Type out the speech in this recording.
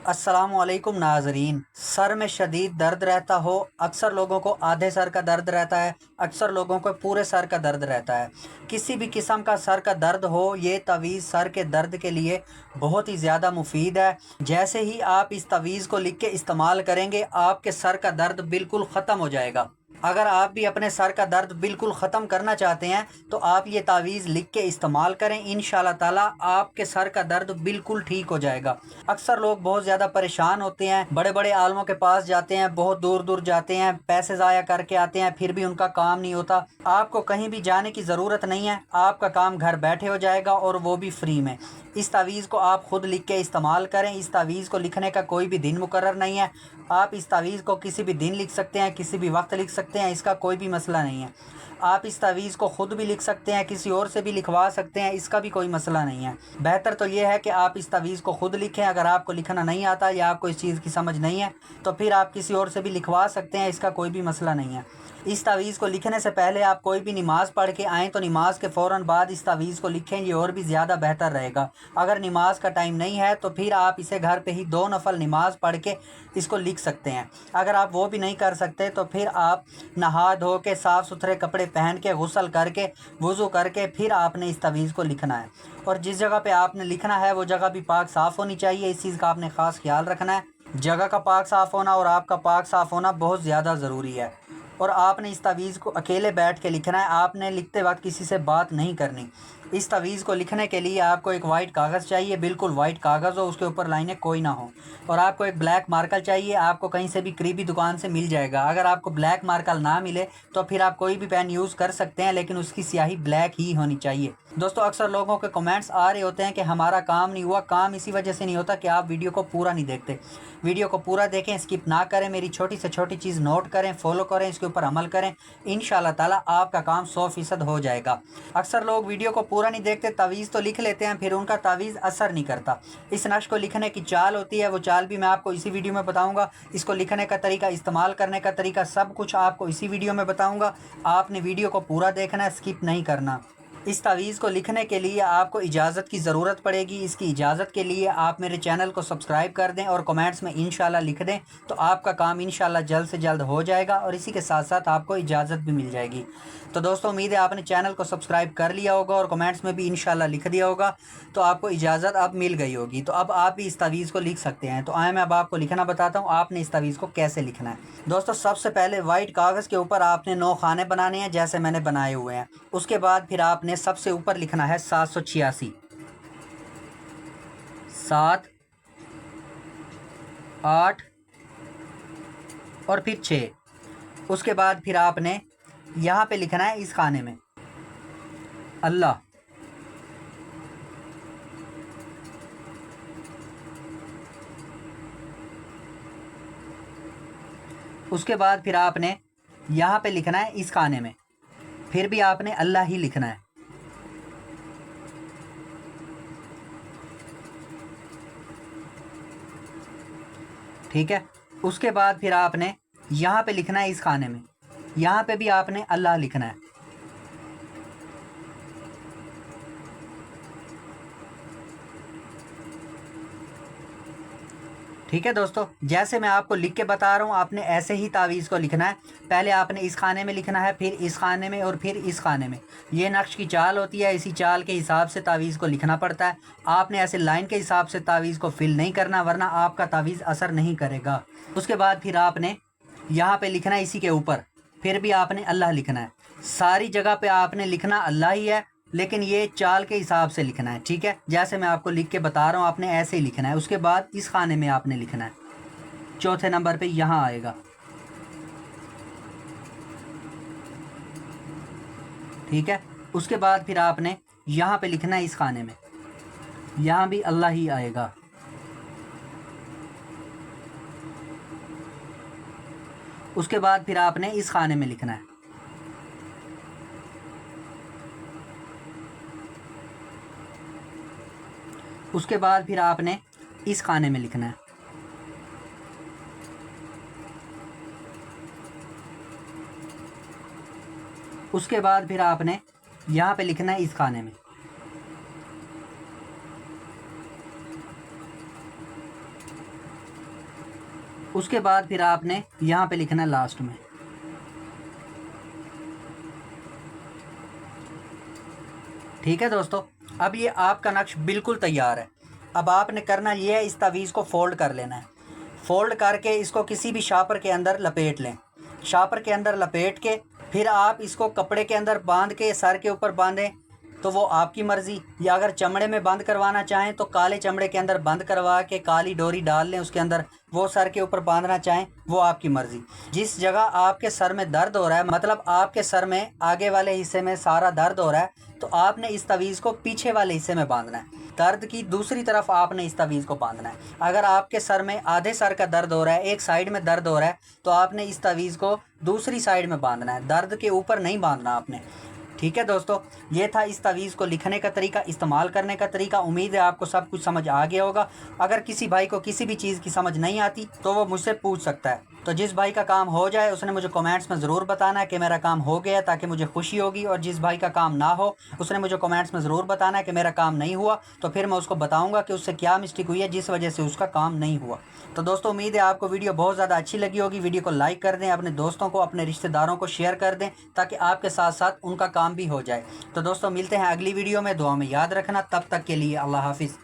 अस्सलाम वालेकुम नाजरीन। सर में शदीद दर्द रहता हो, अक्सर लोगों को आधे सर का दर्द रहता है, अक्सर लोगों को पूरे सर का दर्द रहता है। किसी भी किस्म का सर का दर्द हो, ये तवीज़ सर के दर्द के लिए बहुत ही ज़्यादा मुफीद है। जैसे ही आप इस तवीज़ को लिख के इस्तेमाल करेंगे, आपके सर का दर्द बिल्कुल ख़त्म हो जाएगा। अगर आप भी अपने सर का दर्द बिल्कुल ख़त्म करना चाहते हैं तो आप ये तावीज़ लिख के इस्तेमाल करें। इंशाल्लाह ताला आपके सर का दर्द बिल्कुल ठीक हो जाएगा। अक्सर लोग बहुत ज़्यादा परेशान होते हैं, बड़े बड़े आलमों के पास जाते हैं, बहुत दूर दूर जाते हैं, पैसे ज़ाया करके आते हैं, फिर भी उनका काम नहीं होता। आपको कहीं भी जाने की ज़रूरत नहीं है, आपका काम घर बैठे हो जाएगा और वो भी फ्री में। इस तावीज़ को आप ख़ुद लिख के इस्तेमाल करें। इस तावीज़ को लिखने का कोई भी दिन मुकर्रर नहीं है। आप इस तावीज़ को किसी भी दिन लिख सकते हैं, किसी भी वक्त लिख सकते हैं, इसका कोई भी मसला नहीं है। आप इस तावीज़ को ख़ुद भी लिख सकते हैं, किसी और से भी लिखवा सकते हैं, इसका भी कोई मसला नहीं है। बेहतर तो ये है कि आप इस तावीज़ को ख़ुद लिखें। अगर आपको लिखना नहीं आता या आपको इस चीज़ की समझ नहीं है तो फिर आप किसी और से भी लिखवा सकते हैं, इसका कोई भी मसला नहीं है। इस तावीज़ को लिखने से पहले आप कोई भी नमाज़ पढ़ के आएँ तो नमाज के फ़ौरन बाद इस तावीज़ को लिखें, ये और भी ज़्यादा बेहतर रहेगा। अगर नमाज का टाइम नहीं है तो फिर आप इसे घर पे ही 2 नफल नमाज पढ़ के इसको लिख सकते हैं। अगर आप वो भी नहीं कर सकते तो फिर आप नहा धो के साफ़ सुथरे कपड़े पहन के गुस्ल करके वज़ू करके फिर आपने इस तावीज़ को लिखना है। और जिस जगह पे आपने लिखना है वो जगह भी पाक साफ़ होनी चाहिए। इस चीज़ का आपने ख़ास ख्याल रखना है। जगह का पाक साफ़ होना और आपका पाक साफ़ होना बहुत ज़्यादा ज़रूरी है। और आपने इस तावीज़ को अकेले बैठ के लिखना है, आपने लिखते वक्त किसी से बात नहीं करनी। इस तावीज़ को लिखने के लिए आपको एक वाइट कागज़ चाहिए, बिल्कुल वाइट कागज़ हो, उसके ऊपर लाइनें कोई ना हो। और आपको एक ब्लैक मार्कर चाहिए, आपको कहीं से भी करीबी दुकान से मिल जाएगा। अगर आपको ब्लैक मार्कर ना मिले तो फिर आप कोई भी पेन यूज़ कर सकते हैं, लेकिन उसकी स्याही ब्लैक ही होनी चाहिए। दोस्तों, अक्सर लोगों के कमेंट्स आ रहे होते हैं कि हमारा काम नहीं हुआ। काम इसी वजह से नहीं होता कि आप वीडियो को पूरा नहीं देखते। वीडियो को पूरा देखें, स्किप ना करें, मेरी छोटी से छोटी चीज़ नोट करें, फॉलो करें, इसके ऊपर अमल करें। इंशाल्लाह ताला आपका काम 100% हो जाएगा। अक्सर लोग वीडियो को पूरा नहीं देखते, तावीज़ तो लिख लेते हैं, फिर उनका तावीज़ असर नहीं करता। इस नक्श को लिखने की चाल होती है, वो चाल भी मैं आपको इसी वीडियो में बताऊंगा। इसको लिखने का तरीका, इस्तेमाल करने का तरीका, सब कुछ आपको इसी वीडियो में बताऊंगा। आपने वीडियो को पूरा देखना है, स्किप नहीं करना। इस तावीज़ को लिखने के लिए आपको इजाज़त की ज़रूरत पड़ेगी। इसकी इजाज़त के लिए आप मेरे चैनल को सब्सक्राइब कर दें और कमेंट्स में इंशाल्लाह लिख दें, तो आपका काम इंशाल्लाह जल्द से जल्द हो जाएगा और इसी के साथ साथ आपको इजाज़त भी मिल जाएगी। तो दोस्तों, उम्मीद है आपने चैनल को सब्सक्राइब कर लिया होगा और कमेंट्स में भी इंशाल्लाह लिख दिया होगा, तो आपको इजाज़त अब मिल गई होगी। तो अब आप भी इस तावीज़ को लिख सकते हैं। तो आए मैं अब आपको लिखना बताता हूँ, आपने इस तावीज़ को कैसे लिखना है। दोस्तों, सबसे पहले वाइट कागज़ के ऊपर आपने 9 खाने बनाने हैं, जैसे मैंने बनाए हुए हैं। उसके बाद फिर आपने सबसे ऊपर लिखना है 786, 7, 8 और फिर 6। उसके बाद फिर आपने यहाँ पे लिखना है इस खाने में अल्लाह। उसके बाद फिर आपने यहाँ पे लिखना है इस खाने में, फिर भी आपने अल्लाह ही लिखना है। ठीक है। उसके बाद फिर आपने यहाँ पे लिखना है इस खाने में, यहाँ पे भी आपने अल्लाह लिखना है। ठीक है दोस्तों, जैसे मैं आपको लिख के बता रहा हूँ, आपने ऐसे ही तावीज़ को लिखना है। पहले आपने इस खाने में लिखना है, फिर इस खाने में और फिर इस खाने में। ये नक्श की चाल होती है, इसी चाल के हिसाब से तावीज़ को लिखना पड़ता है। आपने ऐसे लाइन के हिसाब से तावीज़ को फिल नहीं करना, वरना आपका तावीज़ असर नहीं करेगा। उसके बाद फिर आपने यहाँ पे लिखना है इसी के ऊपर, फिर भी आपने अल्लाह लिखना है। सारी जगह पे आपने लिखना अल्लाह ही है, लेकिन ये चाल के हिसाब से लिखना है। ठीक है, जैसे मैं आपको लिख के बता रहा हूँ, आपने ऐसे ही लिखना है। उसके बाद इस खाने में आपने लिखना है, चौथे नंबर पे यहाँ आएगा। ठीक है। उसके बाद फिर आपने यहाँ पे लिखना है इस खाने में, यहाँ भी अल्लाह ही आएगा। उसके बाद फिर आपने इस खाने में लिखना है। उसके बाद फिर आपने इस खाने में लिखना है। उसके बाद फिर आपने यहाँ पे लिखना है इस खाने में। اس کے بعد پھر آپ نے یہاں پہ لکھنا ہے لاسٹ میں. ٹھیک ہے دوستو، اب یہ آپ کا نقش بالکل تیار ہے. اب آپ نے کرنا یہ ہے، اس تعویذ کو فولڈ کر لینا ہے. فولڈ کر کے اس کو کسی بھی شاپر کے اندر لپیٹ لیں. شاپر کے اندر لپیٹ کے پھر آپ اس کو کپڑے کے اندر باندھ کے سر کے اوپر باندھیں تو وہ آپ کی مرضی، یا اگر چمڑے میں بند کروانا چاہیں تو کالے چمڑے کے اندر بند کروا کے کالی ڈوری ڈال لیں اس کے اندر، وہ سر کے اوپر باندھنا چاہیں وہ آپ کی مرضی. جس جگہ آپ کے سر میں درد ہو رہا ہے، مطلب آپ کے سر میں آگے والے حصے میں سارا درد ہو رہا ہے، تو آپ نے اس تعویذ کو پیچھے والے حصے میں باندھنا ہے. درد کی دوسری طرف آپ نے اس تعویذ کو باندھنا ہے. اگر آپ کے سر میں آدھے سر کا درد ہو رہا ہے، ایک سائیڈ میں درد ہو رہا ہے، تو آپ نے اس تعویذ کو دوسری سائیڈ میں باندھنا ہے، درد کے اوپر نہیں باندھنا آپ نے. ٹھیک ہے دوستو، یہ تھا اس تعویذ کو لکھنے کا طریقہ، استعمال کرنے کا طریقہ. امید ہے آپ کو سب کچھ سمجھ آ گیا ہوگا. اگر کسی بھائی کو کسی بھی چیز کی سمجھ نہیں آتی تو وہ مجھ سے پوچھ سکتا ہے. تو جس بھائی کا کام ہو جائے اس نے مجھے کمنٹس میں ضرور بتانا ہے کہ میرا کام ہو گیا، تاکہ مجھے خوشی ہوگی. اور جس بھائی کا کام نہ ہو اس نے مجھے کمنٹس میں ضرور بتانا ہے کہ میرا کام نہیں ہوا، تو پھر میں اس کو بتاؤں گا کہ اس سے کیا مسٹیک ہوئی ہے جس وجہ سے اس کا کام نہیں ہوا. تو دوستو امید ہے آپ کو ویڈیو بہت زیادہ اچھی لگی ہوگی. ویڈیو کو لائک کر دیں، اپنے دوستوں کو، اپنے رشتہ داروں کو شیئر کر دیں، تاکہ آپ کے ساتھ ساتھ ان کا کام بھی ہو جائے. تو دوستو ملتے ہیں اگلی ویڈیو میں. دعا میں یاد رکھنا. تب تک کے لیے اللہ حافظ.